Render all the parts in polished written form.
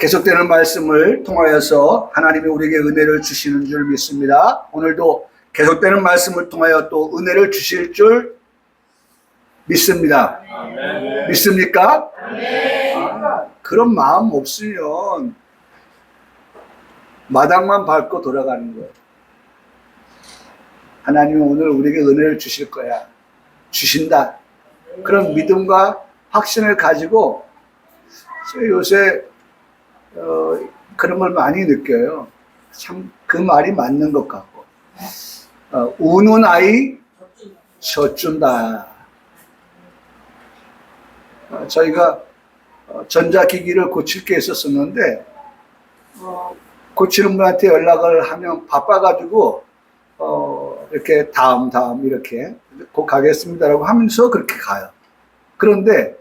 계속되는 말씀을 통하여서 하나님이 우리에게 은혜를 주시는 줄 믿습니다. 오늘도 계속되는 말씀을 통하여 또 은혜를 주실 줄 믿습니다. 아멘. 믿습니까? 아멘. 그런 마음 없으면 마당만 밟고 돌아가는 거예요. 하나님은 오늘 우리에게 은혜를 주실 거야. 주신다. 그런 믿음과 확신을 가지고 요새 그런 걸 많이 느껴요. 참 그 말이 맞는 것 같고. 우는 아이 젖준다. 저희가 전자기기를 고칠 게 있었었는데 고치는 분한테 연락을 하면 바빠가지고 이렇게 다음 이렇게 곧 가겠습니다라고 하면서 그렇게 가요. 그런데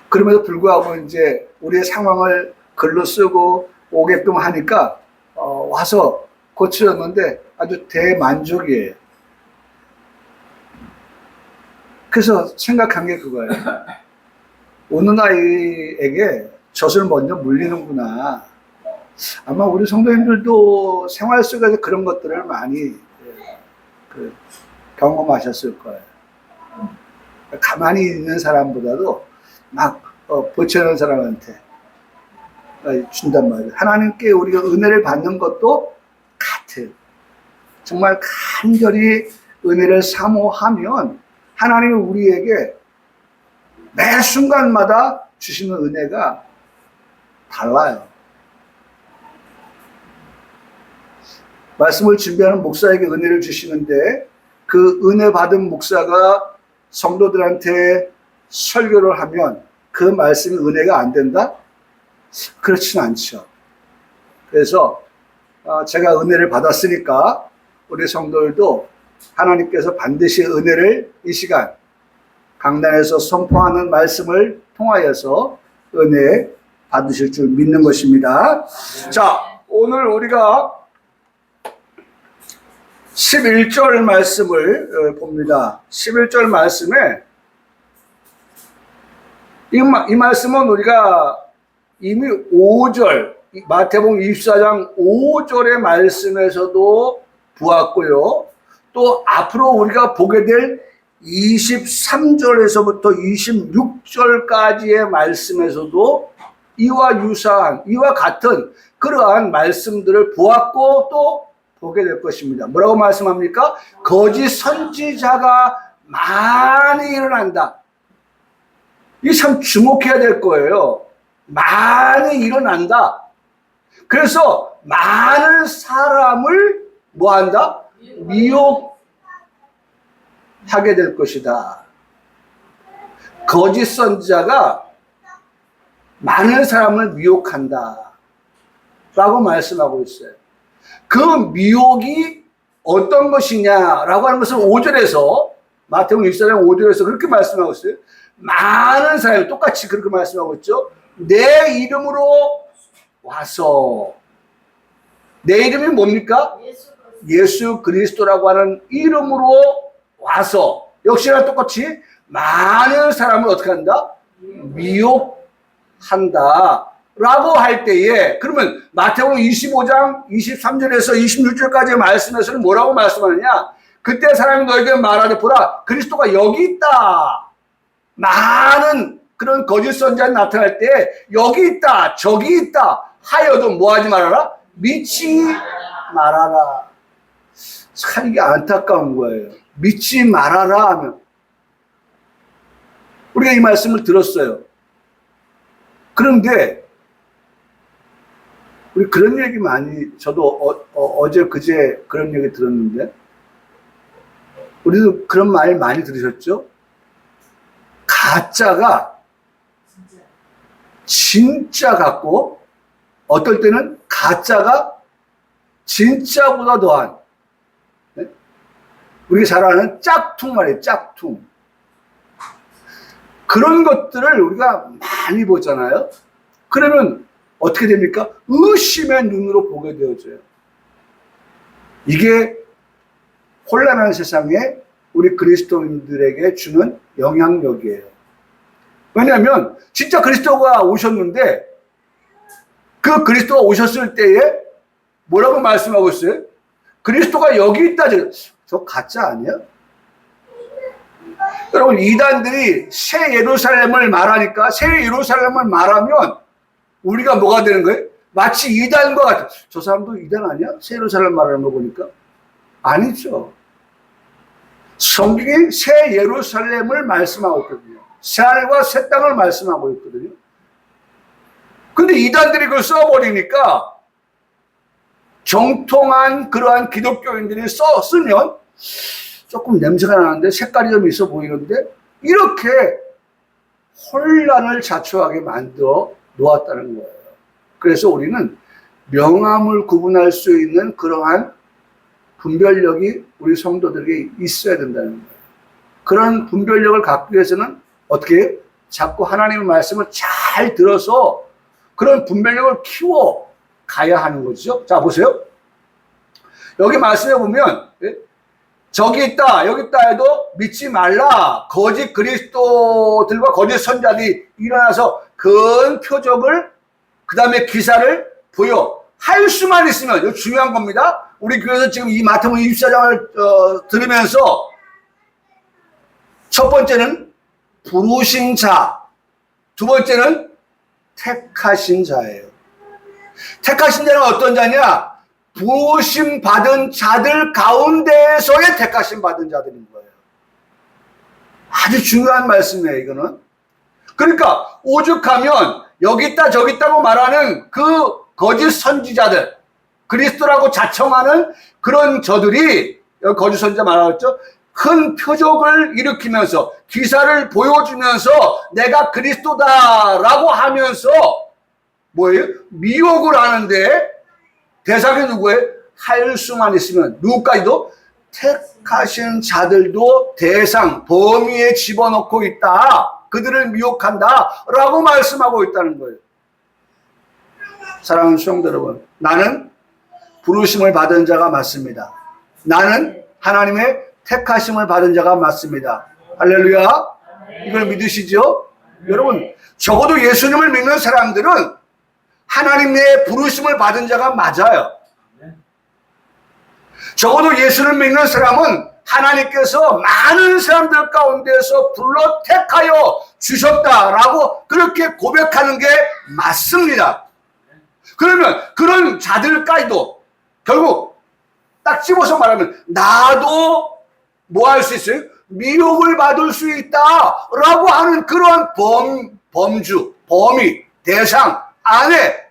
그럼에도 불구하고 이제 우리의 상황을 글로 쓰고 오게끔 하니까 와서 고쳐졌는데 아주 대만족이에요. 그래서 생각한 게 그거예요. 우는 아이에게 젖을 먼저 물리는구나. 아마 우리 성도님들도 생활 속에서 그런 것들을 많이 경험하셨을 거예요. 가만히 있는 사람보다도 막 보채는 사람한테 준단 말이에요. 하나님께 우리가 은혜를 받는 것도 같아요. 정말 간절히 은혜를 사모하면 하나님이 우리에게 매 순간마다 주시는 은혜가 달라요. 말씀을 준비하는 목사에게 은혜를 주시는데 그 은혜 받은 목사가 성도들한테 설교를 하면 그 말씀이 은혜가 안 된다? 그렇지는 않죠. 그래서 제가 은혜를 받았으니까 우리 성도들도 하나님께서 반드시 은혜를 이 시간 강단에서 선포하는 말씀을 통하여서 은혜 받으실 줄 믿는 것입니다. 자, 오늘 우리가 11절 말씀을 봅니다. 11절 말씀에 이 말씀은 우리가 이미 5절, 마태복음 24장 5절의 말씀에서도 보았고요. 또 앞으로 우리가 보게 될 23절에서부터 26절까지의 말씀에서도 이와 유사한, 이와 같은 그러한 말씀들을 보았고 또 보게 될 것입니다. 뭐라고 말씀합니까? 거짓 선지자가 많이 일어난다. 이게 참 주목해야 될 거예요. 많이 일어난다. 그래서 많은 사람을 뭐한다? 미혹하게 될 것이다. 거짓 선지자가 많은 사람을 미혹한다. 라고 말씀하고 있어요. 그 미혹이 어떤 것이냐라고 하는 것을 5절에서 마태복음 24장 5절에서 그렇게 말씀하고 있어요. 많은 사람이 똑같이 그렇게 말씀하고 있죠. 내 이름으로 와서, 내 이름이 뭡니까? 예수 그리스도라고 하는 이름으로 와서 역시나 똑같이 많은 사람을 어떻게 한다? 미혹한다 라고 할 때에, 그러면 마태복음 25장 23절에서 26절까지의 말씀에서는 뭐라고 말씀하느냐? 그때 사람이 너에게 말하되 보라, 그리스도가 여기 있다. 많은 그런 거짓 선지자가 나타날 때 여기 있다, 저기 있다 하여도 뭐하지 말아라? 믿지 말아라. 참 이게 안타까운 거예요. 믿지 말아라 하면 우리가 이 말씀을 들었어요. 그런데 우리 그런 얘기 많이, 저도 어제 그제 그런 얘기 들었는데 우리도 그런 말 많이 들으셨죠? 가짜가 진짜 같고 어떨 때는 가짜가 진짜보다 더한, 네? 우리가 잘 아는 짝퉁 말이에요. 짝퉁. 그런 것들을 우리가 많이 보잖아요. 그러면 어떻게 됩니까? 의심의 눈으로 보게 되어져요. 이게 혼란한 세상에 우리 그리스도인들에게 주는 영향력이에요. 왜냐하면 진짜 그리스도가 오셨는데 그 그리스도가 오셨을 때에 뭐라고 말씀하고 있어요? 그리스도가 여기 있다. 저 가짜 아니야? 여러분, 이단들이 새 예루살렘을 말하니까, 새 예루살렘을 말하면 우리가 뭐가 되는 거예요? 마치 이단과 같은, 저 사람도 이단 아니야? 새 예루살렘 말하는 거 보니까 아니죠. 성경이 새 예루살렘을 말씀하고 있거든요. 새 하늘과 새 땅을 말씀하고 있거든요. 근데 이단들이 그걸 써버리니까 정통한 그러한 기독교인들이 쓰면 조금 냄새가 나는데 색깔이 좀 있어 보이는데 이렇게 혼란을 자초하게 만들어 놓았다는 거예요. 그래서 우리는 명암을 구분할 수 있는 그러한 분별력이 우리 성도들에게 있어야 된다는 거예요. 그런 분별력을 갖기 위해서는 어떻게 해요? 자꾸 하나님의 말씀을 잘 들어서 그런 분별력을 키워 가야 하는 거죠. 자, 보세요. 여기 말씀해 보면 저기 있다 여기 있다 해도 믿지 말라. 거짓 그리스도들과 거짓 선자들이 일어나서 큰 표적을 그 다음에 기사를 보여 할 수만 있으면, 이거 중요한 겁니다. 우리 교회에서 지금 이 마태복음 24장을 들으면서 첫 번째는 부르신 자, 두 번째는 택하신 자예요. 택하신 자는 어떤 자냐? 부르심 받은 자들 가운데에서의 택하심 받은 자들인 거예요. 아주 중요한 말씀이에요, 이거는. 그러니까 오죽하면 여기 있다 저기 있다고 말하는 그 거짓 선지자들, 그리스도라고 자청하는 그런 저들이, 여기 거짓 선지자 말하겠죠? 큰 표적을 일으키면서 기사를 보여주면서 내가 그리스도다라고 하면서 뭐예요? 미혹을 하는데 대상이 누구예요? 할 수만 있으면 누구까지도 택하신 자들도 대상 범위에 집어넣고 있다. 그들을 미혹한다 라고 말씀하고 있다는 거예요. 사랑하는 성도 여러분, 나는 부르심을 받은 자가 맞습니다. 나는 하나님의 택하심을 받은 자가 맞습니다. 할렐루야. 이걸 믿으시죠? 여러분, 적어도 예수님을 믿는 사람들은 하나님의 부르심을 받은 자가 맞아요. 적어도 예수를 믿는 사람은 하나님께서 많은 사람들 가운데서 불러 택하여 주셨다라고 그렇게 고백하는 게 맞습니다. 그러면 그런 자들까지도 결국 딱 집어서 말하면 나도 뭐 할 수 있어요? 미혹을 받을 수 있다라고 하는 그런 범주, 범위, 대상 안에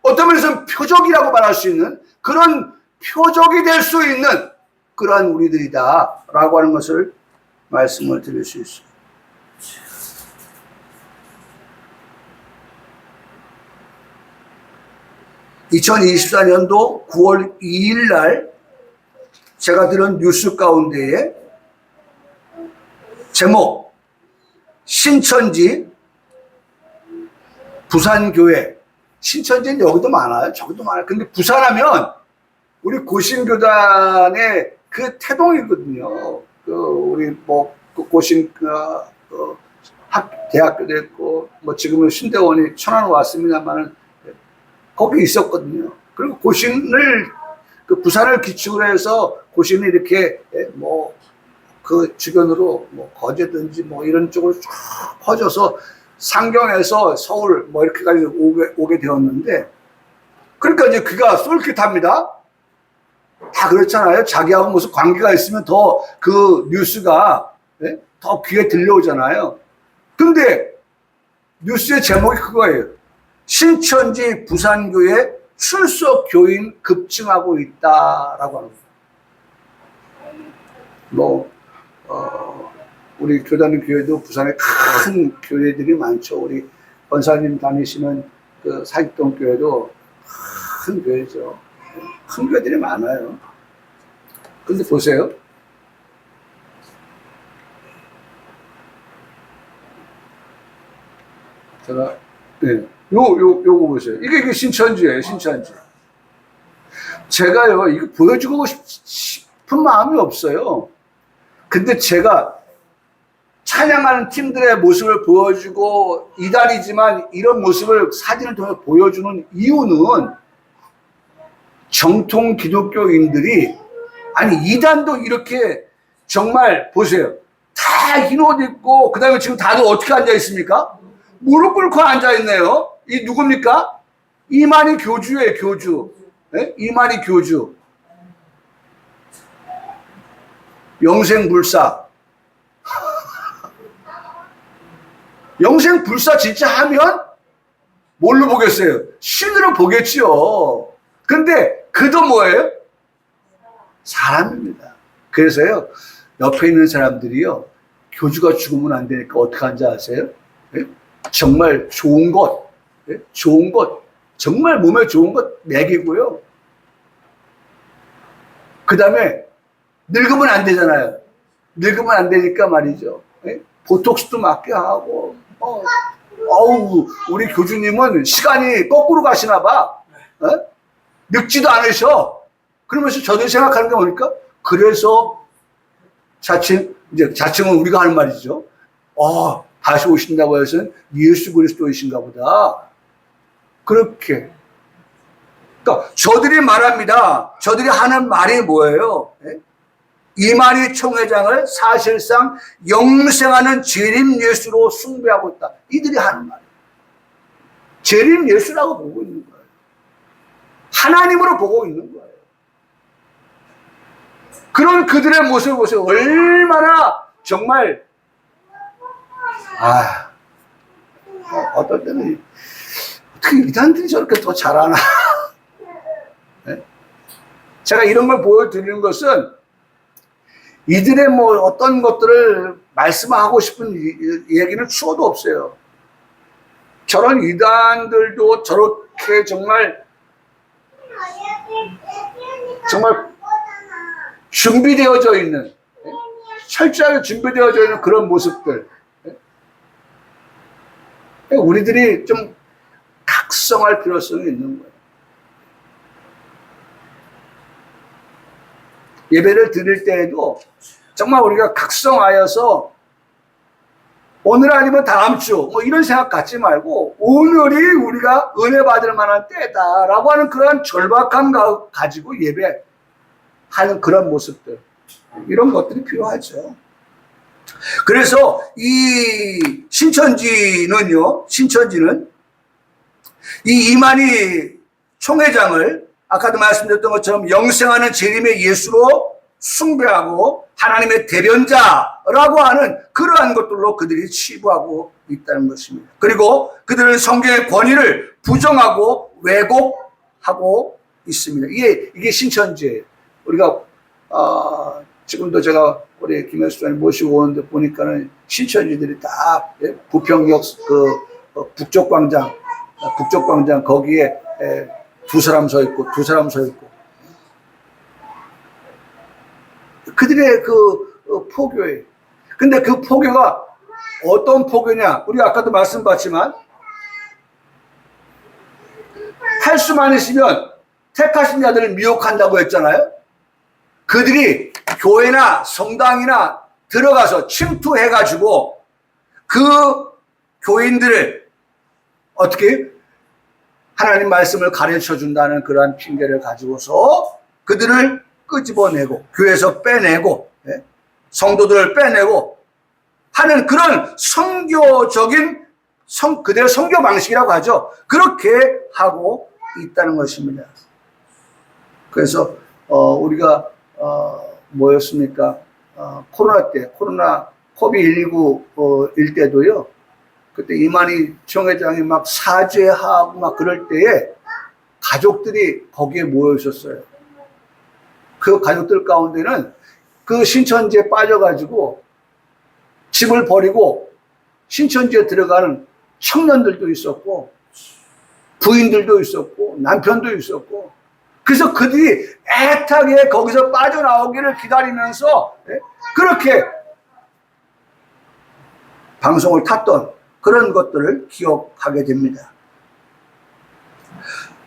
어떤 면에서는 표적이라고 말할 수 있는 그런 표적이 될 수 있는 그러한 우리들이다 라고 하는 것을 말씀을 드릴 수 있어요. (2024년도) 9월 2일 날 제가 들은 뉴스 가운데에 제목 신천지 부산교회, 신천지는 여기도 많아요. 저기도 많아요. 근데 부산하면 우리 고신교단의 그 태동이거든요. 우리 그 고신 대학교도 있고 지금은 신대원이 천안 왔습니다만은 거기 있었거든요. 그리고 고신을 부산을 기축으로 해서 고신이 이렇게 그 주변으로 거제든지 이런 쪽으로 쭉 퍼져서 상경에서 서울 이렇게까지 오게 되었는데, 그러니까 이제 그가 솔깃합니다. 다 그렇잖아요. 자기하고 무슨 관계가 있으면 더 그 뉴스가 더 귀에 들려오잖아요. 근데 뉴스의 제목이 그거예요. 신천지 부산교회 출석 교인 급증하고 있다라고 하는 거예요. 우리 교단의 교회도 부산에 큰 교회들이 많죠. 우리 권사님 다니시는 그 사직동 교회도 큰 교회죠. 큰 교회들이 많아요. 근데 보세요. 제가, 요거 보세요. 이게 신천지예요, 신천지. 제가요, 이거 보여주고 싶은 마음이 없어요. 근데 제가 찬양하는 팀들의 모습을 보여주고 이단이지만 이런 모습을 사진을 통해 보여주는 이유는 정통 기독교인들이 아니 이단도 이렇게 정말 보세요. 다 흰 옷 입고 그 다음에 지금 다들 어떻게 앉아 있습니까? 무릎 꿇고 앉아 있네요. 이 누굽니까? 이만희 교주예요. 교주. 네? 이만희 교주. 영생불사. 영생불사 진짜 하면 뭘로 보겠어요? 신으로 보겠지요. 근데 그도 뭐예요? 사람입니다. 그래서요, 옆에 있는 사람들이요, 교주가 죽으면 안 되니까 어떻게 하는지 아세요? 네? 정말 좋은 것, 네? 좋은 것, 정말 몸에 좋은 것 먹이고요. 그 다음에 늙으면 안 되잖아요. 늙으면 안 되니까 말이죠. 네? 보톡스도 맞게 하고, 어우, 우리 교주님은 시간이 거꾸로 가시나 봐. 늙지도 않으셔. 그러면서 저도 생각하는 게 뭡니까? 그래서 자칭은 우리가 하는 말이죠. 다시 오신다고 해서 예수 그리스도이신가 보다. 그렇게. 그러니까 저들이 말합니다. 저들이 하는 말이 뭐예요? 이만희 총회장을 사실상 영생하는 재림 예수로 숭배하고 있다. 이들이 하는 말이에요. 재림 예수라고 보고 있는 거예요. 하나님으로 보고 있는 거예요. 그런 그들의 모습을 보세요. 얼마나 정말 어떨 때는 어떻게 이단들이 저렇게 더 잘하나. 네? 제가 이런 걸 보여드리는 것은 이들의 뭐 어떤 것들을 말씀하고 싶은 얘기는 추호도 없어요. 저런 이단들도 저렇게 정말 준비되어져 있는, 철저하게 준비되어져 있는 그런 모습들. 우리들이 좀 각성할 필요성이 있는 거예요. 예배를 드릴 때에도 정말 우리가 각성하여서 오늘 아니면 다음 주 뭐 이런 생각 갖지 말고 오늘이 우리가 은혜 받을 만한 때다라고 하는 그런 절박함 가지고 예배하는 그런 모습들, 이런 것들이 필요하죠. 그래서 이 신천지는 이 이만희 총회장을 아까도 말씀드렸던 것처럼 영생하는 재림의 예수로 숭배하고 하나님의 대변자라고 하는 그러한 것들로 그들이 치부하고 있다는 것입니다. 그리고 그들은 성경의 권위를 부정하고 왜곡하고 있습니다. 이게 신천지예요. 우리가 지금도 제가 우리 김혜수 목사님 모시고 오는데 보니까는 신천지들이 다 부평역 북쪽 광장 거기에 두 사람 서 있고 그들의 그 포교예요. 근데 그 포교가 어떤 포교냐? 우리가 아까도 말씀드렸지만 할 수만 있으면 택하신 자들을 미혹한다고 했잖아요. 그들이 교회나 성당이나 들어가서 침투해가지고 그 교인들을 어떻게 하나님 말씀을 가르쳐준다는 그러한 핑계를 가지고서 그들을 끄집어내고 교회에서 빼내고 성도들을 빼내고 하는 그런 선교적인 그들의 선교 방식이라고 하죠. 그렇게 하고 있다는 것입니다. 그래서 우리가 뭐였습니까? 코로나 때, 코비드19 때도요. 그때 이만희 총회장이 막 사죄하고 막 그럴 때에 가족들이 거기에 모여 있었어요. 그 가족들 가운데는 그 신천지에 빠져가지고 집을 버리고 신천지에 들어가는 청년들도 있었고 부인들도 있었고 남편도 있었고, 그래서 그들이 애타게 거기서 빠져나오기를 기다리면서 그렇게 방송을 탔던 그런 것들을 기억하게 됩니다.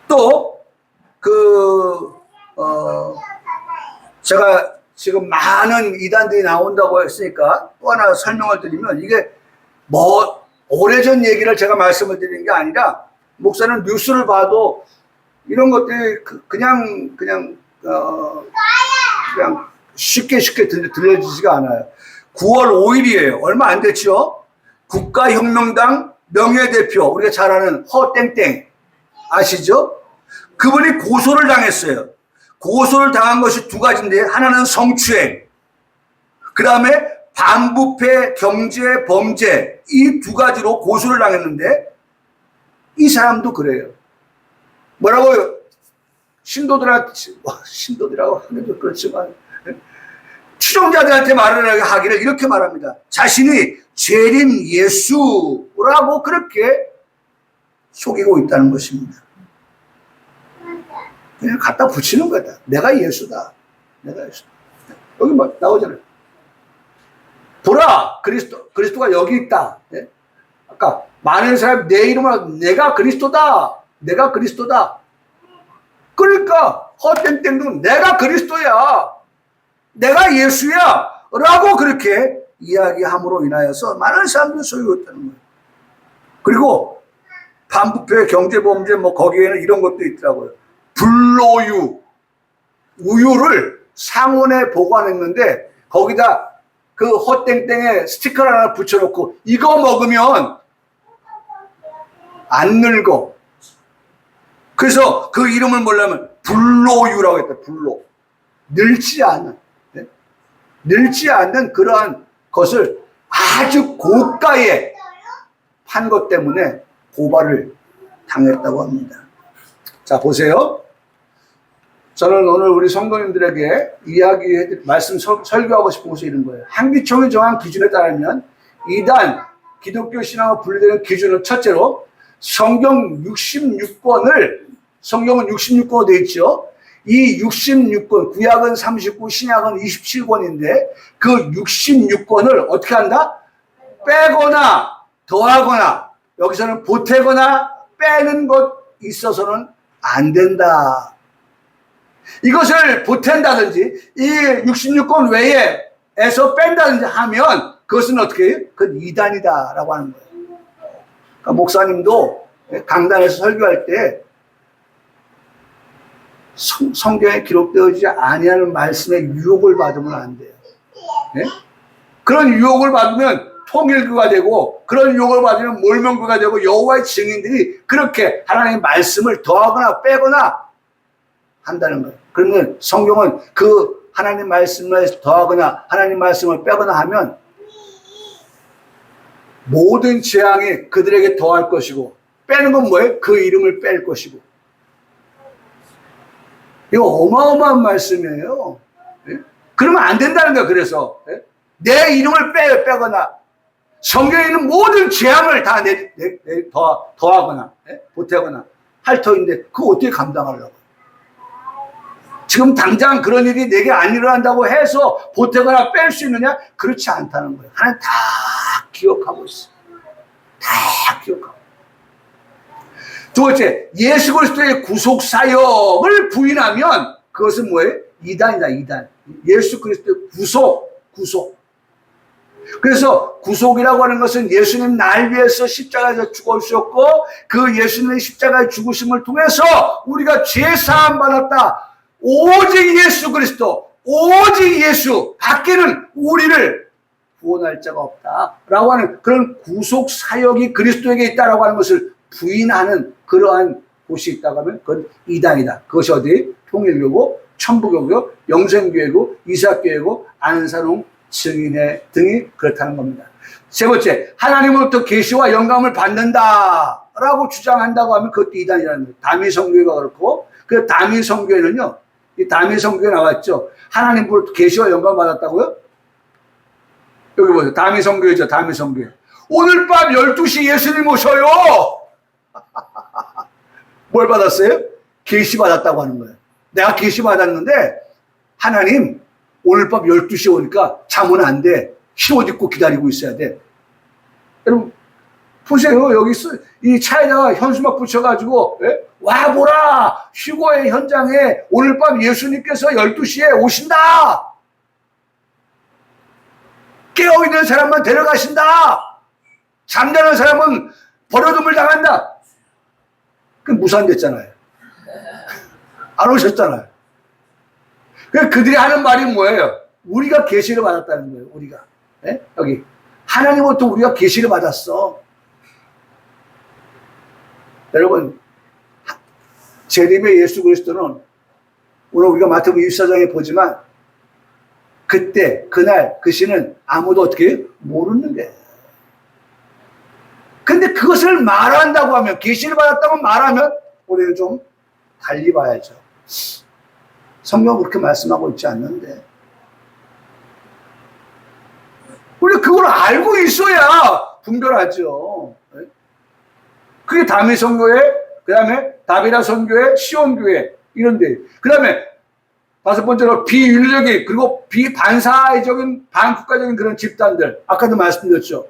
또 제가 지금 많은 이단들이 나온다고 했으니까 또 하나 설명을 드리면, 이게 뭐 오래전 얘기를 제가 말씀을 드리는 게 아니라, 목사는 뉴스를 봐도 이런 것들이 그냥 쉽게 들려지지가 않아요. 9월 5일이에요. 얼마 안 됐죠? 국가혁명당 명예대표, 우리가 잘 아는 허땡땡 아시죠? 그분이 고소를 당했어요. 고소를 당한 것이 두 가지인데, 하나는 성추행, 그 다음에 반부패 경제 범죄, 이 두 가지로 고소를 당했는데, 이 사람도 그래요. 뭐라고요? 신도들하고 하는 좀 그렇지만, 추종자들한테 말을 하기를 이렇게 말합니다. 자신이 재림 예수라고 그렇게 속이고 있다는 것입니다. 그냥 갖다 붙이는 거다. 내가 예수다. 내가 예수다. 여기 뭐 나오잖아요. 보라, 그리스도가 여기 있다. 네? 아까 많은 사람이 내 이름으로 내가 그리스도다. 내가 그리스도다. 그러니까 허땡땡도 내가 그리스도야. 내가 예수야. 라고 그렇게 이야기함으로 인하여서 많은 사람들이 속이고 있다는 거예요. 그리고 반부패 경제범죄 뭐 거기에는 이런 것도 있더라고요. 불로유, 우유를 상온에 보관했는데 거기다 그 허땡땡에 스티커를 하나 붙여놓고 이거 먹으면 안 늙어. 그래서 그 이름을 뭐냐면 불로유라고 했다. 불로. 늙지 않은, 네? 늙지 않는 그러한 것을 아주 고가에 판 것 때문에 고발을 당했다고 합니다. 자, 보세요. 저는 오늘 우리 성도님들에게 말씀 설교하고 싶은 것이 이런 거예요. 한기총이 정한 기준에 따르면 이단 기독교 신앙과 분리되는 기준은 첫째로 성경은 66권으로 되어 있죠. 이 66권, 구약은 39, 신약은 27권인데 그 66권을 어떻게 한다? 빼거나 더하거나 여기서는 보태거나 빼는 것 있어서는 안 된다. 이것을 보탠다든지 이 66권 외에서 뺀다든지 하면 그것은 어떻게 해요? 그건 이단이다라고 하는 거예요. 그러니까 목사님도 강단에서 설교할 때 성경에 기록되어지지 아니하는 말씀에 유혹을 받으면 안 돼요. 네? 그런 유혹을 받으면 통일교가 되고 그런 유혹을 받으면 몰명교가 되고 여호와의 증인들이 그렇게 하나님의 말씀을 더하거나 빼거나 한다는 거예요. 그러면 성경은 그 하나님 말씀을 더하거나 하나님 말씀을 빼거나 하면 모든 재앙이 그들에게 더할 것이고 빼는 건 뭐예요? 그 이름을 뺄 것이고. 이거 어마어마한 말씀이에요. 예? 그러면 안 된다는 거예요. 그래서 예? 내 이름을 빼거나 성경에 있는 모든 재앙을 다 더하거나 예? 보태거나 할 터인데 그거 어떻게 감당하려고. 지금 당장 그런 일이 내게 안 일어난다고 해서 보태거나 뺄 수 있느냐? 그렇지 않다는 거예요. 하나님 다 기억하고 있어. 다 기억하고. 두 번째, 예수 그리스도의 구속 사역을 부인하면 그것은 뭐예요? 이단이다, 이단. 예수 그리스도의 구속. 그래서 구속이라고 하는 것은 예수님 날 위해서 십자가에서 죽으셨고 그 예수님의 십자가의 죽으심을 통해서 우리가 죄사함 받았다. 오직 예수 그리스도, 오직 예수 밖에는 우리를 구원할 자가 없다라고 하는 그런 구속 사역이 그리스도에게 있다라고 하는 것을 부인하는 그러한 곳이 있다고 하면 그건 이단이다. 그것이 어디? 통일교고, 천부교고, 영생교회고, 이삭교회고, 안산홍 증인회 등이 그렇다는 겁니다. 세 번째, 하나님으로부터 계시와 영감을 받는다라고 주장한다고 하면 그것도 이단이라는 거예요. 다미성교회가 그렇고, 그 다미성교회는요, 이 다미성교회 나왔죠. 하나님으로부터 계시와 영감을 받았다고요? 여기 보세요. 다미성교회죠. 다미성교회. 오늘 밤 12시 예수님 오셔요. 뭘 받았어요? 계시 받았다고 하는 거예요. 내가 계시 받았는데 하나님 오늘 밤 12시에 오니까 잠은 안 돼. 흰옷 입고 기다리고 있어야 돼. 여러분 보세요. 여기 이 차에다가 현수막 붙여가지고 와보라. 휴거의 현장에 오늘 밤 예수님께서 12시에 오신다. 깨어있는 사람만 데려가신다. 잠자는 사람은 버려둠을 당한다. 그 무산됐잖아요. 안 오셨잖아요. 그들이 하는 말이 뭐예요? 우리가 계시를 받았다는 거예요. 우리가. 네? 여기 하나님부터 우리가 계시를 받았어. 여러분, 재림의 예수 그리스도는 오늘 우리가 마태복음 24장에 보지만 그때 그날 그 시는 아무도 어떻게 모르는 거예요. 근데 그것을 말한다고 하면, 계시를 받았다고 말하면 우리는 좀 달리 봐야죠. 성경 그렇게 말씀하고 있지 않는데. 우리가 그걸 알고 있어야 분별하죠. 그게 다미 선교회, 그 다음에 다비라 선교회, 시온교회 이런데, 그 다음에 다섯 번째로 비윤리적인, 그리고 비반사회적인, 반국가적인 그런 집단들, 아까도 말씀드렸죠.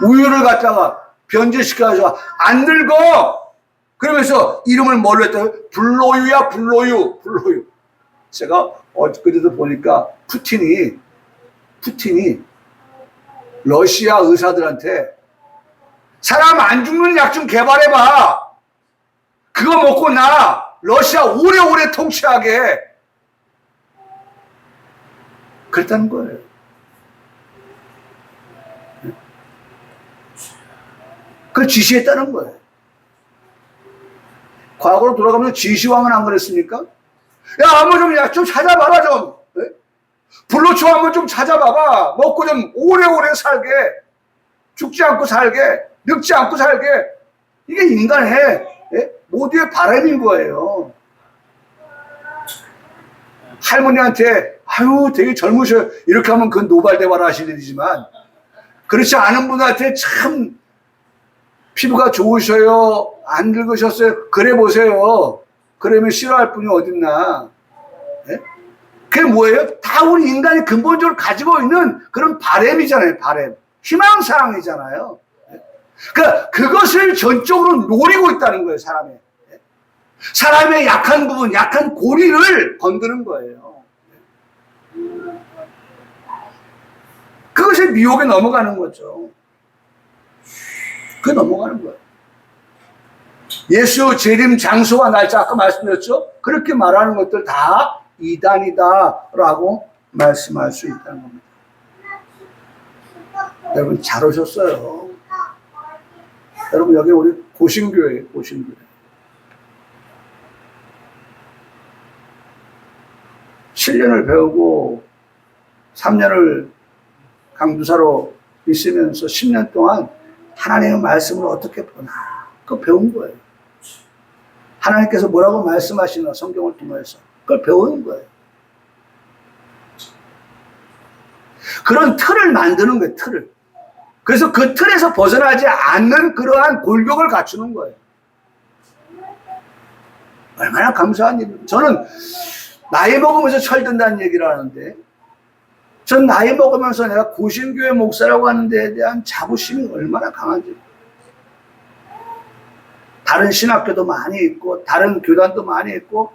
우유를 갖다가 변제시켜가지고 안 늙어. 그러면서 이름을 뭘로 했더니 불로유야, 불로유. 제가 엊그제도 보니까 푸틴이 러시아 의사들한테 사람 안 죽는 약 좀 개발해봐. 그거 먹고 나 러시아 오래오래 통치하게. 그랬다는 거예요. 그걸 지시했다는 거예요. 과거로 돌아가면 지시왕은 안 그랬습니까? 야, 한번 좀 약 좀 찾아봐라 좀. 네? 불로초 한번 좀 찾아봐봐. 먹고 좀 오래오래 살게. 죽지 않고 살게. 늙지 않고 살게. 이게 인간의 모두의 바람인 거예요. 할머니한테 아유 되게 젊으셔 이렇게 하면 그건 노발대화를 하실 일이지만, 그렇지 않은 분한테 참 피부가 좋으셔요, 안 늙으셨어요, 그래 보세요. 그러면 싫어할 분이 어딨나. 네? 그게 뭐예요? 다 우리 인간이 근본적으로 가지고 있는 그런 바램이잖아요. 바램, 희망사항이잖아요. 그러니까 그것을 전적으로 노리고 있다는 거예요. 사람의 약한 부분, 약한 고리를 건드는 거예요. 그것이 미혹에 넘어가는 거죠. 그게 넘어가는 거예요. 예수 재림 장소와 날짜 아까 말씀드렸죠? 그렇게 말하는 것들 다 이단이다라고 말씀할 수 있다는 겁니다. 여러분 잘 오셨어요. 여러분 여기 우리 고신교회예요. 고신교회. 7년을 배우고 3년을 강두사로 있으면서 10년 동안 하나님의 말씀을 어떻게 보나 그거 배운 거예요. 하나님께서 뭐라고 말씀하시나 성경을 통해서 그걸 배우는 거예요. 그런 틀을 만드는 거예요. 틀을. 그래서 그 틀에서 벗어나지 않는 그러한 골격을 갖추는 거예요. 얼마나 감사한 일이에요. 저는 나이 먹으면서 철든다는 얘기를 하는데, 전 나이 먹으면서 내가 고신교회 목사라고 하는 데에 대한 자부심이 얼마나 강한지. 다른 신학교도 많이 있고 다른 교단도 많이 있고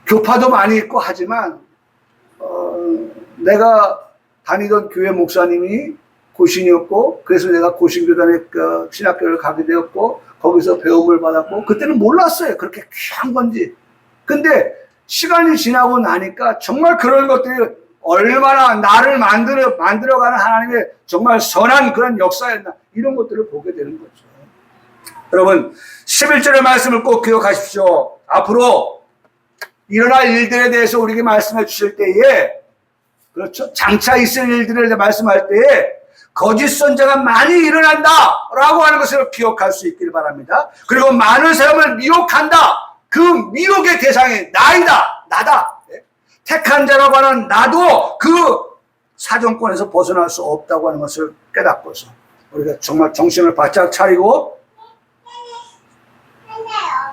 교파도 많이 있고 하지만 내가 다니던 교회 목사님이 고신이었고, 그래서 내가 고신교단의 신학교를 가게 되었고 거기서 배움을 받았고, 그때는 몰랐어요 그렇게 귀한 건지. 근데 시간이 지나고 나니까 정말 그런 것들이 얼마나 나를 만들어가는 하나님의 정말 선한 그런 역사였나, 이런 것들을 보게 되는 거죠. 여러분 11절의 말씀을 꼭 기억하십시오. 앞으로 일어날 일들에 대해서 우리에게 말씀해 주실 때에, 그렇죠, 장차 있을 일들에 대해 말씀할 때에 거짓 선자가 많이 일어난다 라고 하는 것을 기억할 수 있길 바랍니다. 그리고 많은 사람을 미혹한다. 그 미혹의 대상이 나다. 택한 자라고 하는 나도 그 사정권에서 벗어날 수 없다고 하는 것을 깨닫고서 우리가 정말 정신을 바짝 차리고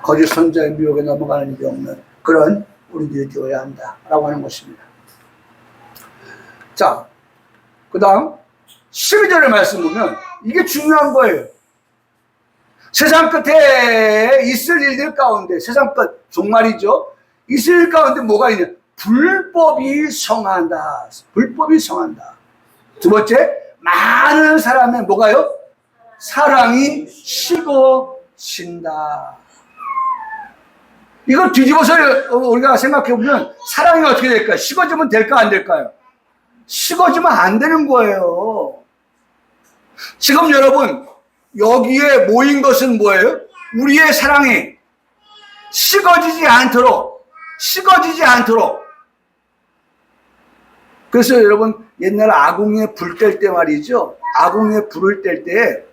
거짓 선자의 미혹에 넘어가는 일이 없는 그런 우리들이 되어야 한다라고 하는 것입니다. 자, 그 다음 12절의 말씀 보면 이게 중요한 거예요. 세상 끝에 있을 일들 가운데, 세상 끝 종말이죠. 있을 일 가운데 뭐가 있냐? 불법이 성한다. 불법이 성한다. 두 번째, 많은 사람의 뭐가요? 사랑이 식어진다. 이걸 뒤집어서 우리가 생각해보면 사랑이 어떻게 될까요? 식어지면 될까 안 될까요? 식어지면 안 되는 거예요. 지금 여러분 여기에 모인 것은 뭐예요? 우리의 사랑이 식어지지 않도록 그래서 여러분 옛날 아궁이에 불 뗄 때 말이죠. 아궁이에 불을 뗄 때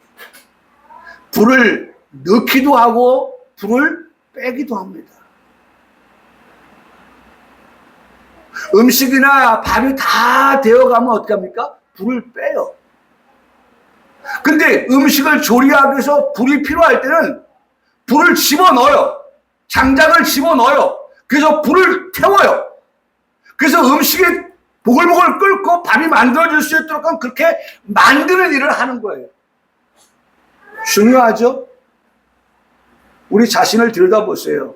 불을 넣기도 하고 불을 빼기도 합니다. 음식이나 밥이 다 되어가면 어떻게 합니까? 불을 빼요. 근데 음식을 조리하기 위해서 불이 필요할 때는 불을 집어넣어요. 장작을 집어넣어요. 그래서 불을 태워요. 그래서 음식이 보글보글 끓고 밥이 만들어질 수 있도록 그렇게 만드는 일을 하는 거예요. 중요하죠? 우리 자신을 들여다보세요.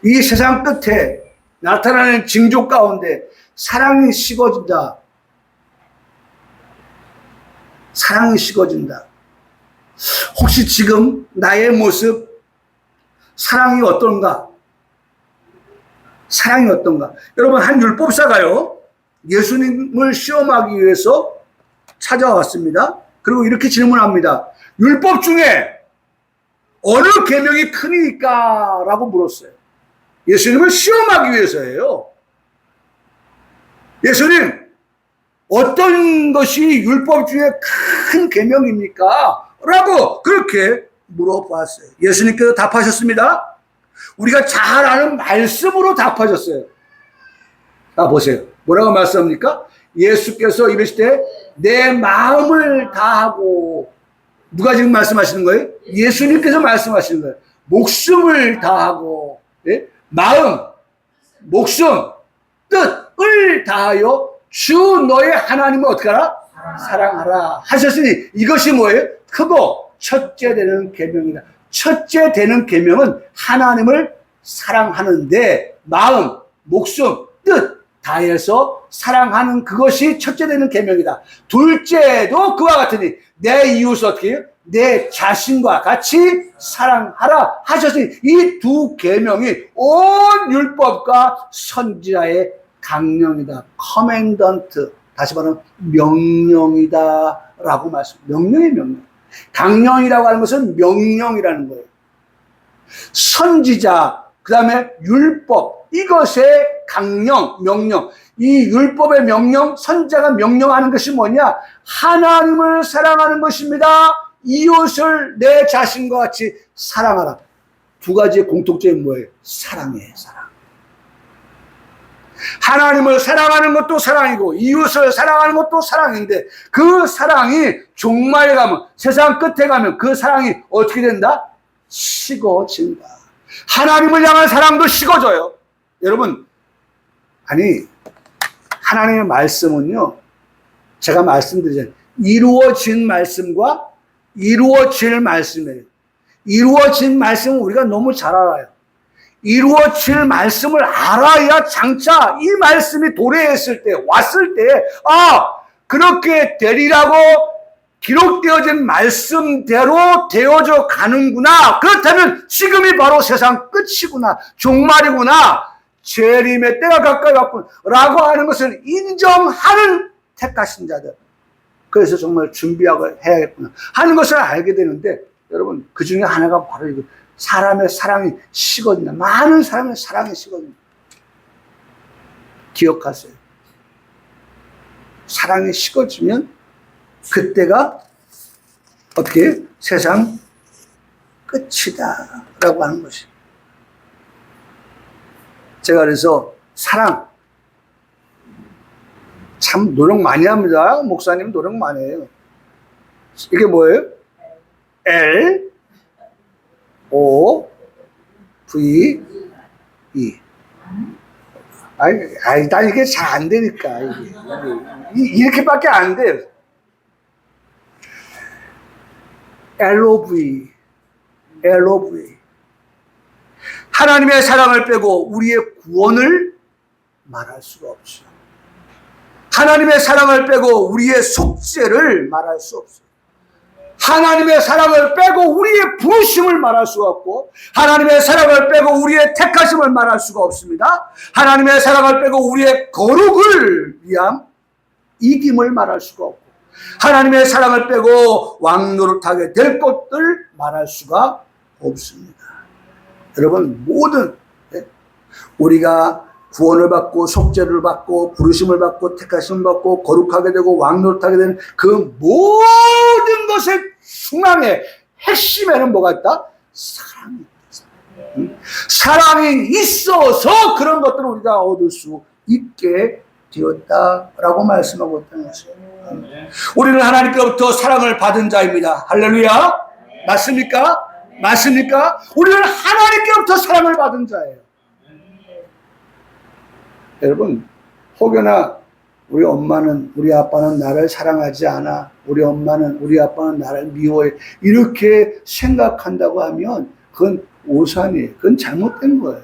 이 세상 끝에 나타나는 징조 가운데 사랑이 식어진다. 사랑이 식어진다. 혹시 지금 나의 모습 사랑이 어떤가? 사랑이 어떤가? 여러분 한 율법사가요 예수님을 시험하기 위해서 찾아왔습니다. 그리고 이렇게 질문합니다. 율법 중에 어느 계명이 크니까? 라고 물었어요. 예수님을 시험하기 위해서예요. 예수님, 어떤 것이 율법 중에 큰 계명입니까? 라고 그렇게 물어봤어요. 예수님께서 답하셨습니다. 우리가 잘 아는 말씀으로 답하셨어요. 자, 보세요. 뭐라고 말씀합니까? 예수께서 이르시되 내 마음을 다하고, 누가 지금 말씀하시는 거예요? 예수님께서 말씀하시는 거예요. 목숨을 다하고, 예? 마음, 목숨, 뜻을 다하여 주 너의 하나님을 어떻게 하라? 사랑하라 하셨으니 이것이 뭐예요? 크고 첫째 되는 계명이다. 첫째 되는 계명은 하나님을 사랑하는데 마음, 목숨, 뜻 다해서 사랑하는 그것이 첫째 되는 계명이다. 둘째도 그와 같으니 내 이웃을 어떻게 해요? 내 자신과 같이 사랑하라 하셨으니 이 두 계명이 온 율법과 선지자의 강령이다. 커맨던트. 다시 말하면 명령이다 라고 말씀. 명령이 명령. 강령이라고 하는 것은 명령이라는 거예요. 선지자, 그 다음에 율법, 이것의 강령, 명령. 이 율법의 명령, 선지자가 명령하는 것이 뭐냐? 하나님을 사랑하는 것입니다. 이웃을 내 자신과 같이 사랑하라. 두 가지의 공통점이 뭐예요? 사랑이에요, 사랑. 하나님을 사랑하는 것도 사랑이고 이웃을 사랑하는 것도 사랑인데 그 사랑이 종말에 가면, 세상 끝에 가면 그 사랑이 어떻게 된다? 식어진다. 하나님을 향한 사랑도 식어져요. 여러분, 아니 하나님의 말씀은요, 제가 말씀드리잖아요. 이루어진 말씀과 이루어질 말씀이에요. 이루어진 말씀은 우리가 너무 잘 알아요. 이루어질 말씀을 알아야 장차 이 말씀이 도래했을 때, 왔을 때, 아, 그렇게 되리라고 기록되어진 말씀대로 되어져 가는구나. 그렇다면 지금이 바로 세상 끝이구나. 종말이구나. 재림의 때가 가까이 왔군. 라고 하는 것을 인정하는 택하신 자들. 그래서 정말 준비하고 해야겠구나 하는 것을 알게 되는데, 여러분, 그 중에 하나가 바로 이거. 사람의 사랑이 식어진다. 많은 사람의 사랑이 식어진다. 기억하세요. 사랑이 식어지면 그때가 어떻게 세상 끝이다 라고 하는 것이. 제가 그래서 사랑 참 노력 많이 합니다. 목사님 노력 많이 해요. 이게 뭐예요? L O V E. 아니, 난 이게 잘 안 되니까. 이렇게밖에 안 돼. L O V. L O V. 하나님의 사랑을 빼고 우리의 구원을 말할 수가 없죠. 하나님의 사랑을 빼고 우리의 속죄를 말할 수 없어요. 하나님의 사랑을 빼고 우리의 부르심을 말할 수가 없고, 하나님의 사랑을 빼고 우리의 택하심을 말할 수가 없습니다. 하나님의 사랑을 빼고 우리의 거룩을 위한 이김을 말할 수가 없고, 하나님의 사랑을 빼고 왕노릇하게 될 것들 말할 수가 없습니다. 여러분, 모든 우리가 구원을 받고 속죄를 받고 부르심을 받고 택하심을 받고 거룩하게 되고 왕노릇하게 되는 그 모든 것의 중앙에 핵심에는 뭐가 있다? 사랑이 있다. 사랑이 있어서 그런 것들을 우리가 얻을 수 있게 되었다라고 말씀하고 있다는 것이에요. 우리는 하나님께로부터 사랑을 받은 자입니다. 할렐루야. 맞습니까? 맞습니까? 우리는 하나님께로부터 사랑을 받은 자예요. 여러분, 혹여나 우리 엄마는, 우리 아빠는 나를 사랑하지 않아, 우리 엄마는, 우리 아빠는 나를 미워해, 이렇게 생각한다고 하면 그건 오산이에요. 그건 잘못된 거예요.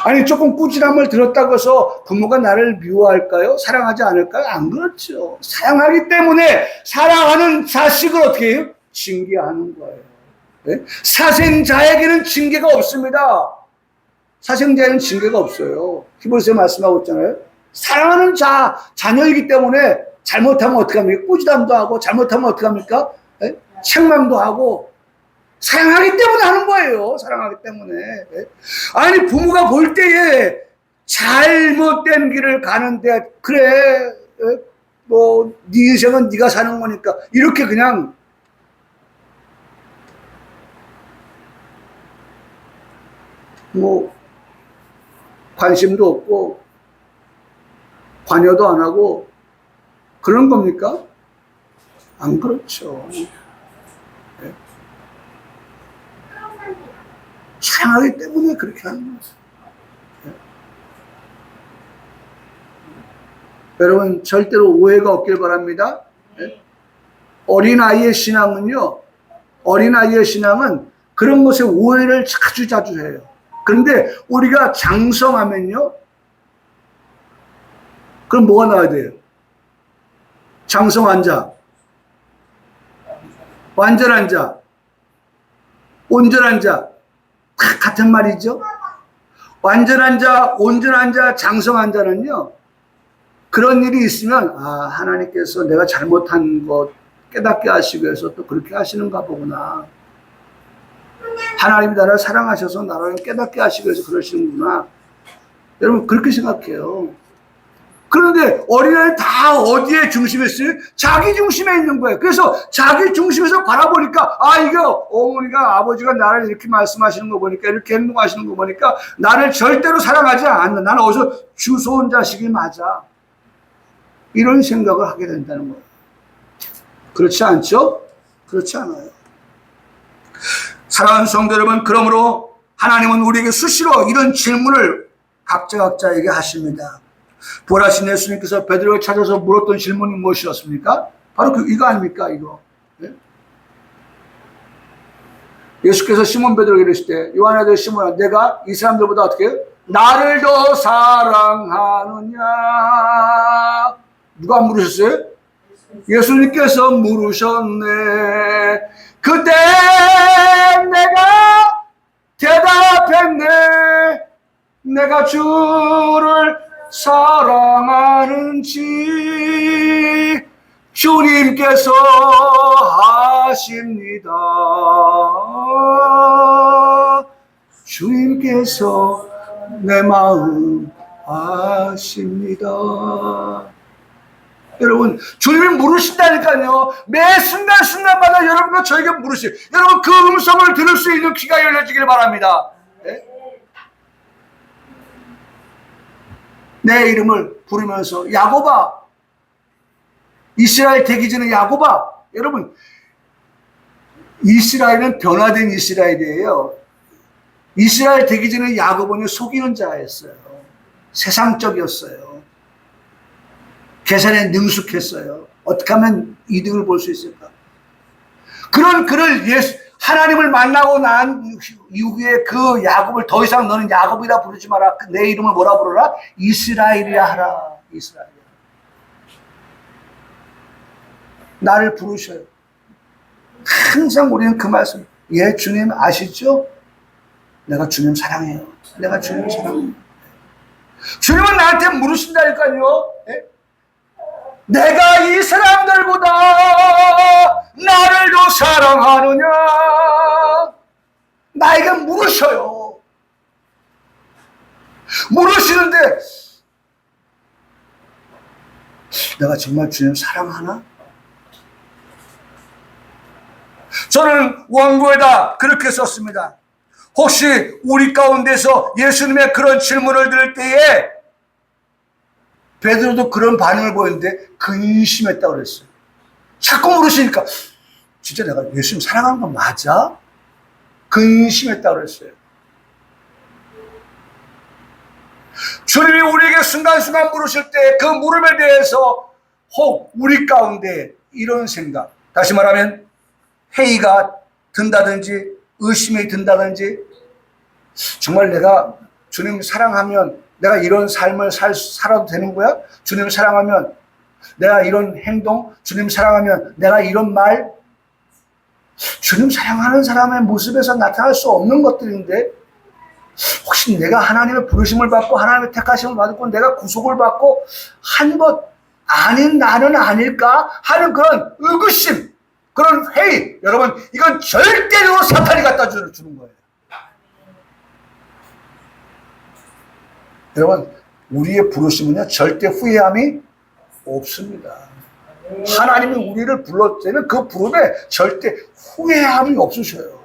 아니, 조금 꾸지람을 들었다고 해서 부모가 나를 미워할까요? 사랑하지 않을까요? 안 그렇죠. 사랑하기 때문에 사랑하는 자식을 어떻게 해요? 징계하는 거예요. 네? 사생자에게는 징계가 없습니다. 사생자에는 징계가 없어요. 히브리서에 말씀하고 있잖아요. 사랑하는 자녀이기 때문에 잘못하면 어떻게 합니까? 꾸지람도 하고, 잘못하면 어떻게 합니까? 네? 책망도 하고, 사랑하기 때문에 하는 거예요. 사랑하기 때문에. 네? 아니, 부모가 볼 때에 잘못된 길을 가는데, 그래, 뭐, 네 인생은 네가 사는 거니까, 이렇게 그냥 뭐 관심도 없고 관여도 안 하고 그런 겁니까? 안 그렇죠. 네? 사랑하기 때문에 그렇게 하는 거예요. 네? 여러분, 절대로 오해가 없길 바랍니다. 네? 어린아이의 신앙은요, 어린아이의 신앙은 그런 것에 오해를 자주 해요. 그런데 우리가 장성하면요, 그럼 뭐가 나와야 돼요? 장성한 자, 완전한 자, 온전한 자, 다 같은 말이죠. 완전한 자, 온전한 자, 장성한 자는요, 그런 일이 있으면, 아, 하나님께서 내가 잘못한 것 깨닫게 하시기 위해서 또 그렇게 하시는가 보구나. 하나님이 나를 사랑하셔서 나를 깨닫게 하시기 위해서 그러시는구나. 여러분, 그렇게 생각해요. 그런데 어린아이 다 어디에 중심에 있어요? 자기 중심에 있는 거예요. 그래서 자기 중심에서 바라보니까, 아, 이거 어머니가, 아버지가 나를 이렇게 말씀하시는 거 보니까, 이렇게 행동하시는 거 보니까 나를 절대로 사랑하지 않는다. 나는 어디서 주워온 자식이 맞아. 이런 생각을 하게 된다는 거예요. 그렇지 않죠? 그렇지 않아요. 사랑하는 성도 여러분, 그러므로 하나님은 우리에게 수시로 이런 질문을 각자에게 하십니다. 부활하신 예수님께서 베드로를 찾아서 물었던 질문이 무엇이었습니까? 바로 이거 아닙니까? 이거. 네? 예수께서 시몬 베드로에게 이르실 때, 요한의 아들 시몬아, 내가 이 사람들보다 어떻게 해요? 나를 더 사랑하느냐? 누가 물으셨어요? 예수님께서 물으셨네. 그때 내가 대답했네. 내가 주를 사랑하는지 주님께서 하십니다. 주님께서 내 마음 아십니다. 여러분, 주님이 물으신다니까요. 매 순간순간마다 여러분과 저에게 물으세요. 여러분, 그 음성을 들을 수 있는 귀가 열려지길 바랍니다. 네? 내 이름을 부르면서 야고바, 이스라엘 되기 전에 야고바. 여러분, 이스라엘은 변화된 이스라엘이에요. 이스라엘 되기 전에 야고보는 속이는 자였어요. 세상적이었어요. 계산에 능숙했어요. 어떻게 하면 이득을 볼 수 있을까? 그런 그를 하나님을 만나고 난 이후에 그 야곱을 더 이상 너는 야곱이라 부르지 마라. 내 이름을 뭐라 부르라? 이스라엘이라 하라. 이스라엘. 나를 부르셔요. 항상 우리는 그 말씀. 예, 주님 아시죠? 내가 주님 사랑해요. 내가 주님 사랑해요. 주님은 나한테 물으신다니까요. 예? 내가 이 사람들보다 나를 더 사랑하느냐? 나에게 물으셔요. 물으시는데 내가 정말 주님 사랑하나? 저는 원고에다 그렇게 썼습니다. 혹시 우리 가운데서 예수님의 그런 질문을 들을 때에 베드로도 그런 반응을 보였는데 근심했다고 그랬어요. 자꾸 물으시니까 진짜 내가 예수님 사랑하는 거 맞아? 근심했다고 그랬어요. 주님이 우리에게 순간순간 물으실 때 그 물음에 대해서 혹 우리 가운데 이런 생각, 다시 말하면 회의가 든다든지 의심이 든다든지, 정말 내가 주님 사랑하면 내가 이런 삶을 살아도 되는 거야? 주님 사랑하면 내가 이런 행동, 주님 사랑하면 내가 이런 말, 주님 사랑하는 사람의 모습에서 나타날 수 없는 것들인데 혹시 내가 하나님의 부르심을 받고 하나님의 택하심을 받고 내가 구속을 받고 한 것 아닌 나는 아닐까 하는 그런 의구심, 그런 회의, 여러분 이건 절대로 사탄이 갖다 주는 거예요. 여러분 우리의 부르심은요 절대 후회함이 없습니다. 하나님이 우리를 불렀을 때는 그 부름에 절대 후회함이 없으셔요.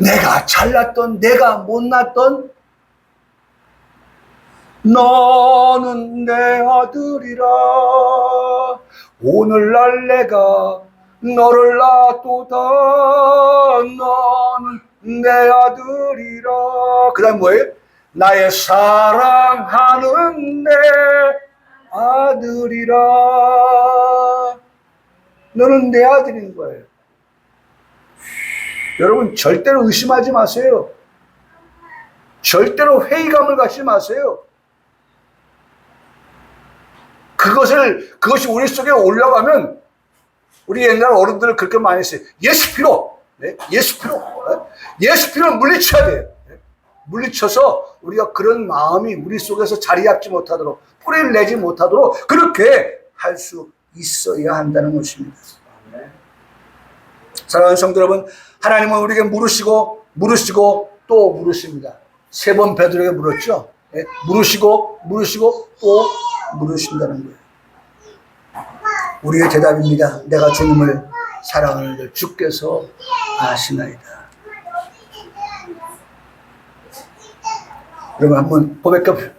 내가 잘났던 내가 못났던 너는 내 아들이라 오늘날 내가 너를 놔두다 너는 내 아들이라. 그 다음 뭐예요? 나의 사랑하는 내 아들이라. 너는 내 아들인 거예요. 여러분 절대로 의심하지 마세요. 절대로 회의감을 갖지 마세요. 그것이 우리 속에 올라가면, 우리 옛날 어른들은 그렇게 많이 했어요. 예수피로, 네? 예수피로, 네? 예수피로 물리쳐야 돼요. 네? 물리쳐서 우리가 그런 마음이 우리 속에서 자리 잡지 못하도록, 뿌리를 내지 못하도록 그렇게 할 수 있어야 한다는 것입니다. 사랑하는 성도 여러분, 하나님은 우리에게 물으시고 또 물으십니다. 3번 베드로에게 물었죠. 네? 물으시고 또 물으신다는 거예요. 우리의 대답입니다. 내가 주님을 사랑하는 줄 주께서 아시나이다. 여러분 한번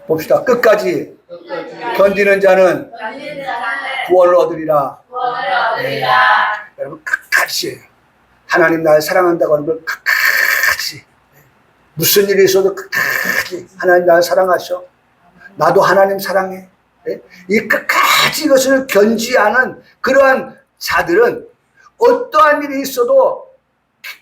봅시다. 끝까지 견디는 자는 구원을 얻으리라. 네. 여러분 끝까지 하나님 나를 사랑한다고 하는 걸 끝까지, 무슨 일이 있어도 끝까지 하나님 나를 사랑하셔. 나도 하나님 사랑해. 이 끝까지 이것을 견지하는 그러한 자들은 어떠한 일이 있어도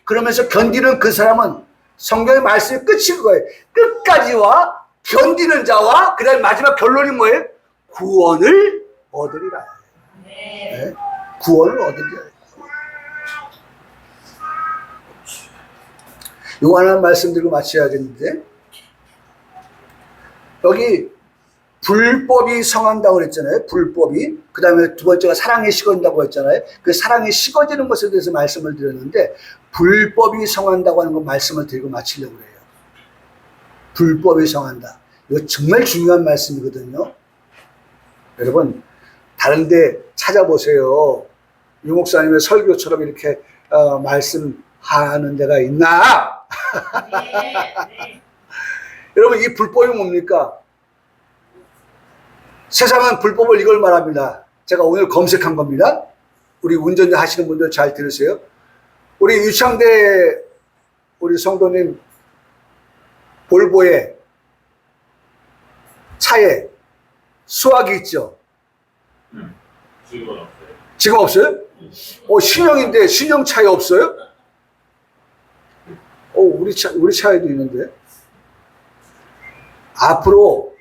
그러면서 견디는 그 사람은 성경의 말씀이 끝인 거예요. 끝까지와 견디는 자와 그 다음에 마지막 결론이 뭐예요? 구원을 얻으리라. 네. 구원을 얻으리라. 이거 하나 말씀드리고 마쳐야겠는데, 여기 불법이 성한다고 그랬잖아요. 불법이. 그 다음에 두 번째가 사랑이 식어진다고 했잖아요. 그 사랑이 식어지는 것에 대해서 말씀을 드렸는데, 불법이 성한다고 하는 거 말씀을 드리고 마치려고 해요. 불법이 성한다. 이거 정말 중요한 말씀이거든요. 여러분 다른 데 찾아보세요. 유 목사님의 설교처럼 이렇게 말씀하는 데가 있나? 네. 여러분 이 불법이 뭡니까? 세상은 불법을 이걸 말합니다. 제가 오늘 검색한 겁니다. 우리 운전자 하시는 분들 잘 들으세요. 우리 유창대 우리 성도님 볼보에 차에 수화기 있죠? 지금 없어요? 지금 없어요? 신형인데 신형 차에 없어요? 우리 차에도 있는데. 앞으로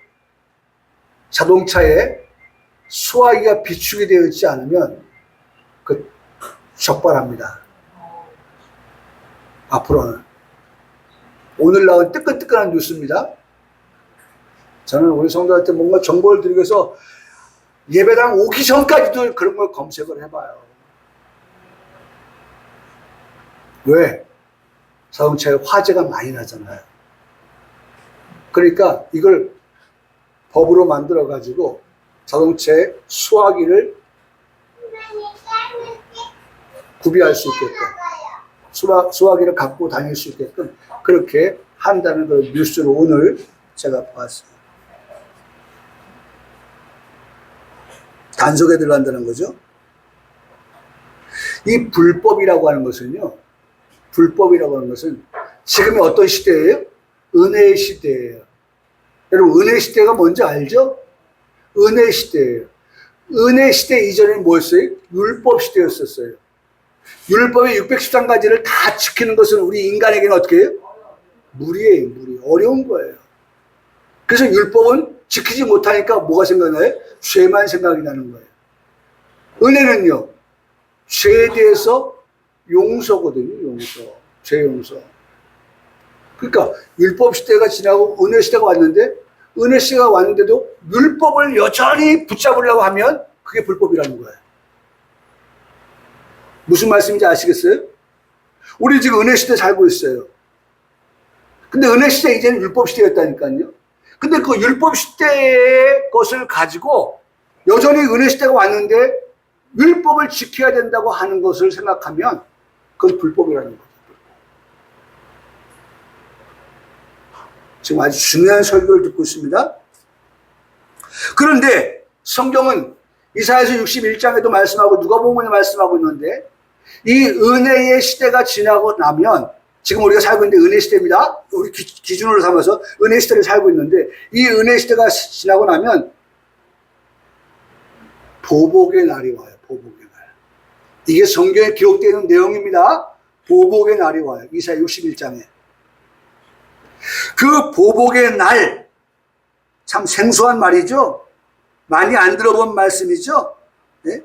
자동차에 수화기가 비축이 되어 있지 않으면 적발합니다. 앞으로는. 오늘 나온 뜨끈뜨끈한 뉴스입니다. 저는 우리 성도한테 뭔가 정보를 드리기 위해서 예배당 오기 전까지도 그런 걸 검색을 해봐요. 왜? 자동차에 화재가 많이 나잖아요. 그러니까 이걸 법으로 만들어가지고 자동차의 수화기를 구비할 수 있게끔, 수화기를 갖고 다닐 수 있게끔 그렇게 한다는 그 뉴스를 오늘 제가 봤어요. 단속에 들어간다는 거죠. 이 불법이라고 하는 것은요, 불법이라고 하는 것은 지금이 어떤 시대예요? 은혜의 시대예요. 여러분, 은혜 시대가 뭔지 알죠? 은혜 시대예요. 은혜 시대 이전에는 뭐였어요? 율법 시대였었어요. 율법의 613가지를 다 지키는 것은 우리 인간에게는 어떻게 해요? 무리예요, 무리. 어려운 거예요. 그래서 율법은 지키지 못하니까 뭐가 생각나요? 죄만 생각이 나는 거예요. 은혜는요, 죄에 대해서 용서거든요, 용서. 죄 용서. 그러니까 율법 시대가 지나고 은혜 시대가 왔는데, 은혜 시대가 왔는데도 율법을 여전히 붙잡으려고 하면 그게 불법이라는 거예요. 무슨 말씀인지 아시겠어요? 우리 지금 은혜 시대 살고 있어요. 근데 은혜 시대 이제는 율법 시대였다니까요. 근데 그 율법 시대의 것을 가지고 여전히 은혜 시대가 왔는데 율법을 지켜야 된다고 하는 것을 생각하면 그건 불법이라는 거죠. 지금 아주 중요한 설교를 듣고 있습니다. 그런데 성경은 이사야서 61장에도 말씀하고 누가복음에 말씀하고 있는데, 이 은혜의 시대가 지나고 나면, 지금 우리가 살고 있는데 은혜 시대입니다. 우리 기준으로 삼아서 은혜 시대를 살고 있는데, 이 은혜 시대가 지나고 나면 보복의 날이 와요. 보복의 날. 이게 성경에 기록되어 있는 내용입니다. 보복의 날이 와요. 이사야 61장에. 그 보복의 날, 참 생소한 말이죠. 많이 안 들어본 말씀이죠. 네?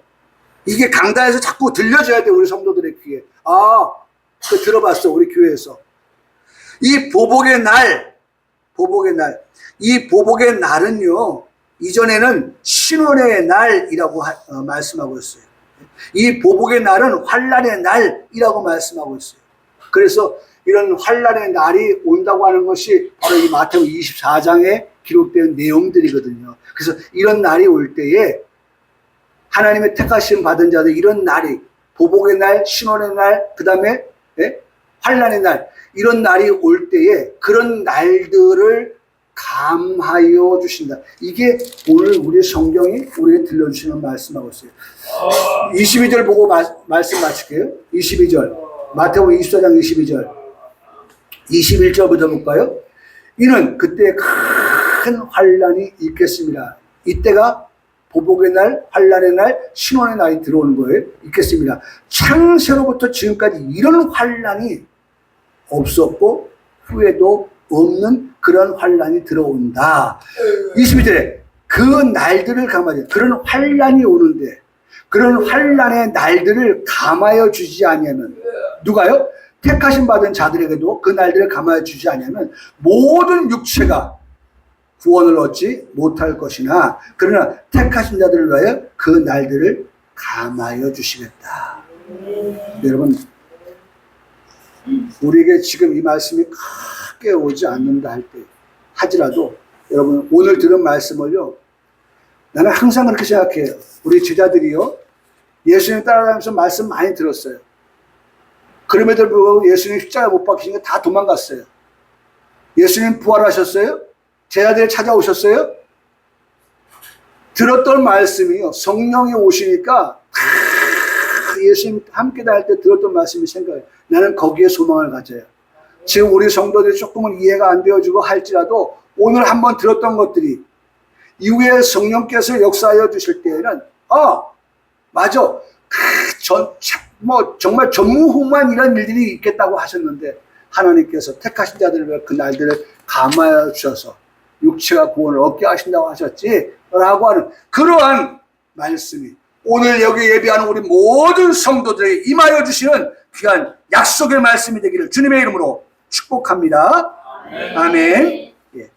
이게 강단에서 자꾸 들려줘야 돼, 우리 성도들의 귀에. 아, 그 들어봤어, 우리 교회에서. 이 보복의 날, 이 보복의 날은요, 이전에는 신원의 날이라고 말씀하고 있어요. 이 보복의 날은 환난의 날이라고 말씀하고 있어요. 그래서 이런 환난의 날이 온다고 하는 것이 바로 이 마태복음 24장에 기록된 내용들이거든요. 그래서 이런 날이 올 때에 하나님의 택하심 받은 자들, 이런 날이 보복의 날, 신원의 날, 그 다음에 환난의 날, 이런 날이 올 때에 그런 날들을 감하여 주신다. 이게 오늘 우리 성경이 우리에게 들려주시는 말씀하고 있어요. 22절 보고 말씀 마칠게요. 22절. 마태복음 24장 22절. 21절부터 볼까요? 이는 그때 큰 환난이 있겠습니다. 이때가 보복의 날, 환난의 날, 신원의 날이 들어오는 거예요. 있겠습니다. 창세로부터 지금까지 이런 환난이 없었고 후에도 없는 그런 환난이 들어온다. 22절에 그 날들을 감하여, 그런 환난이 오는데 그런 환난의 날들을 감하여 주지 아니하면, 누가요? 택하심 받은 자들에게도 그 날들을 감하여 주지 아니하면 모든 육체가 구원을 얻지 못할 것이나, 그러나 택하신 자들을 위하여 그 날들을 감하여 주시겠다. 여러분, 우리에게 지금 이 말씀이 크게 오지 않는다 할 때 하지라도, 여러분 오늘 들은 말씀을요, 나는 항상 그렇게 생각해요. 우리 제자들이요, 예수님 따라다니면서 말씀 많이 들었어요. 그럼에도 불구하고 예수님 십자가에 못 박히니까 다 도망갔어요. 예수님 부활하셨어요? 제자들이 찾아오셨어요? 들었던 말씀이요, 성령이 오시니까 예수님 함께 다닐 때 들었던 말씀이 생각해요. 나는 거기에 소망을 가져요. 지금 우리 성도들이 조금은 이해가 안 되어지고 할지라도 오늘 한번 들었던 것들이 이후에 성령께서 역사하여 주실 때에는 맞아, 정말 전무후무한 이런 일들이 있겠다고 하셨는데 하나님께서 택하신 자들을 그 날들을 감화해 주셔서 육체가 구원을 얻게 하신다고 하셨지 라고 하는 그러한 말씀이 오늘 여기 예배하는 우리 모든 성도들에게 임하여 주시는 귀한 약속의 말씀이 되기를 주님의 이름으로 축복합니다. 아멘. 예.